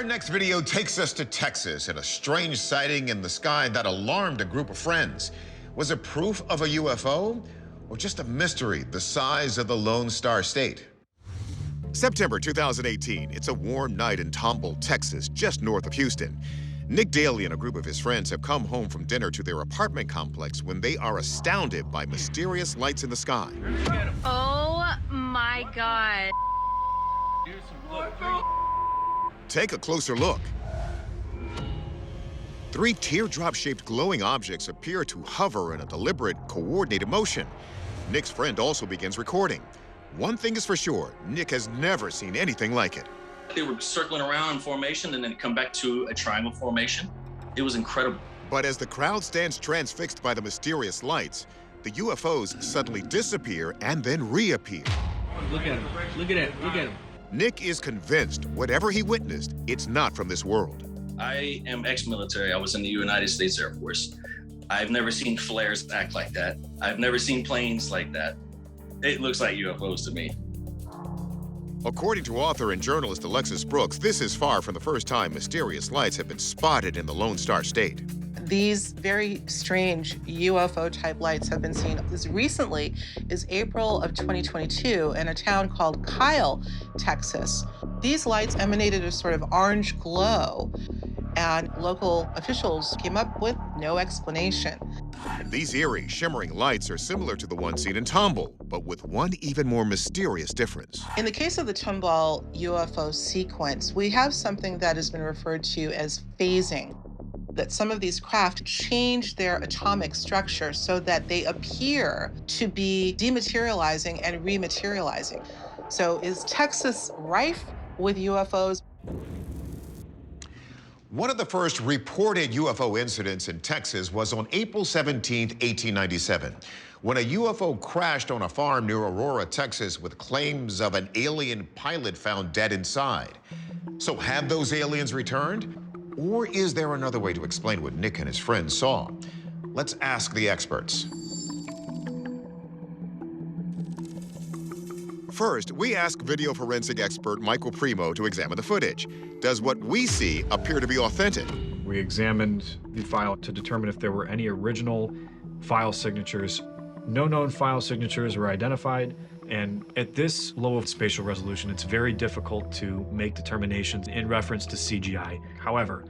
Our next video takes us to Texas and a strange sighting in the sky that alarmed a group of friends. Was it proof of a UFO or just a mystery the size of the Lone Star State? September 2018, it's a warm night in Tomball, Texas, just north of Houston. Nick Daly and a group of his friends have come home from dinner to their apartment complex when they are astounded by mysterious lights in the sky. Oh my God. Take a closer look. 3 teardrop-shaped glowing objects appear to hover in a deliberate, coordinated motion. Nick's friend also begins recording. One thing is for sure, Nick has never seen anything like it. They were circling around in formation and then come back to a triangle formation. It was incredible. But as the crowd stands transfixed by the mysterious lights, the UFOs suddenly disappear and then reappear. Look at him. Look at it. Look at him. Nick is convinced whatever he witnessed, it's not from this world. I am ex-military. I was in the United States Air Force. I've never seen flares act like that. I've never seen planes like that. It looks like UFOs to me. According to author and journalist Alexis Brooks, this is far from the first time mysterious lights have been spotted in the Lone Star State. These very strange UFO-type lights have been seen as recently as April of 2022 in a town called Kyle, Texas. These lights emanated a sort of orange glow, and local officials came up with no explanation. And these eerie, shimmering lights are similar to the ones seen in Tomball, but with one even more mysterious difference. In the case of the Tomball UFO sequence, we have something that has been referred to as phasing. That some of these craft change their atomic structure so that they appear to be dematerializing and rematerializing. So is Texas rife with UFOs? One of the first reported UFO incidents in Texas was on April 17, 1897, when a UFO crashed on a farm near Aurora, Texas, with claims of an alien pilot found dead inside. So have those aliens returned? Or is there another way to explain what Nick and his friends saw? Let's ask the experts. First, we ask video forensic expert Michael Primo to examine the footage. Does what we see appear to be authentic? We examined the file to determine if there were any original file signatures. No known file signatures were identified, and at this low of spatial resolution, it's very difficult to make determinations in reference to CGI. However,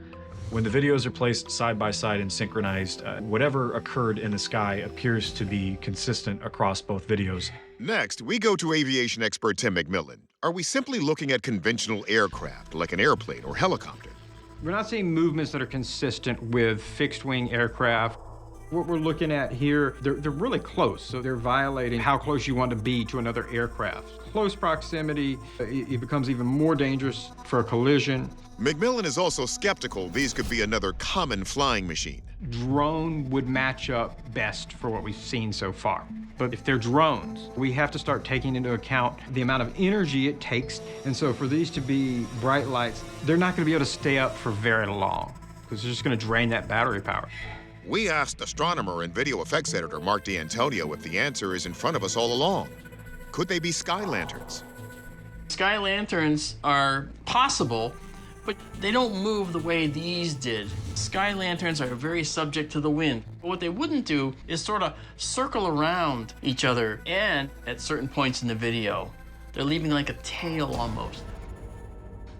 when the videos are placed side by side and synchronized, whatever occurred in the sky appears to be consistent across both videos. Next, we go to aviation expert Tim McMillan. Are we simply looking at conventional aircraft, like an airplane or helicopter? We're not seeing movements that are consistent with fixed-wing aircraft. What we're looking at here, they're really close, so they're violating how close you want to be to another aircraft. Close proximity, it becomes even more dangerous for a collision. McMillan is also skeptical these could be another common flying machine. Drone would match up best for what we've seen so far. But if they're drones, we have to start taking into account the amount of energy it takes. And so for these to be bright lights, they're not going to be able to stay up for very long because they're just going to drain that battery power. We asked astronomer and video effects editor Mark D'Antonio if the answer is in front of us all along. Could they be sky lanterns? Sky lanterns are possible, but they don't move the way these did. Sky lanterns are very subject to the wind. But what they wouldn't do is sort of circle around each other, and at certain points in the video, they're leaving like a tail almost.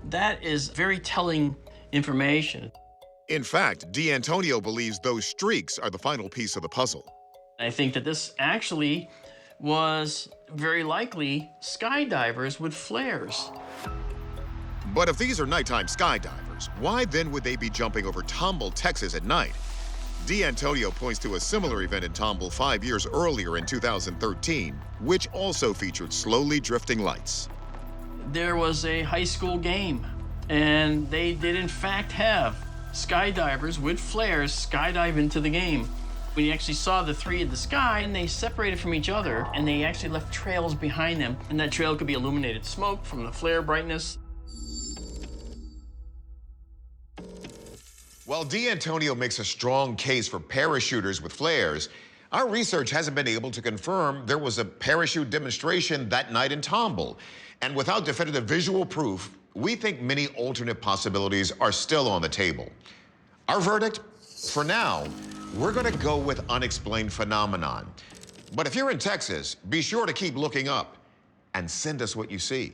That is very telling information. In fact, D'Antonio believes those streaks are the final piece of the puzzle. I think that this actually was very likely skydivers with flares. But if these are nighttime skydivers, why then would they be jumping over Tomball, Texas at night? D'Antonio points to a similar event in Tomball 5 years earlier in 2013, which also featured slowly drifting lights. There was a high school game, and they did in fact have skydivers with flares skydive into the game. We actually saw the 3 in the sky, and they separated from each other, and they actually left trails behind them, and that trail could be illuminated smoke from the flare brightness. While D'Antonio makes a strong case for parachuters with flares, our research hasn't been able to confirm there was a parachute demonstration that night in Tomball. And without definitive visual proof, we think many alternate possibilities are still on the table. Our verdict? For now, we're going to go with unexplained phenomenon. But if you're in Texas, be sure to keep looking up and send us what you see.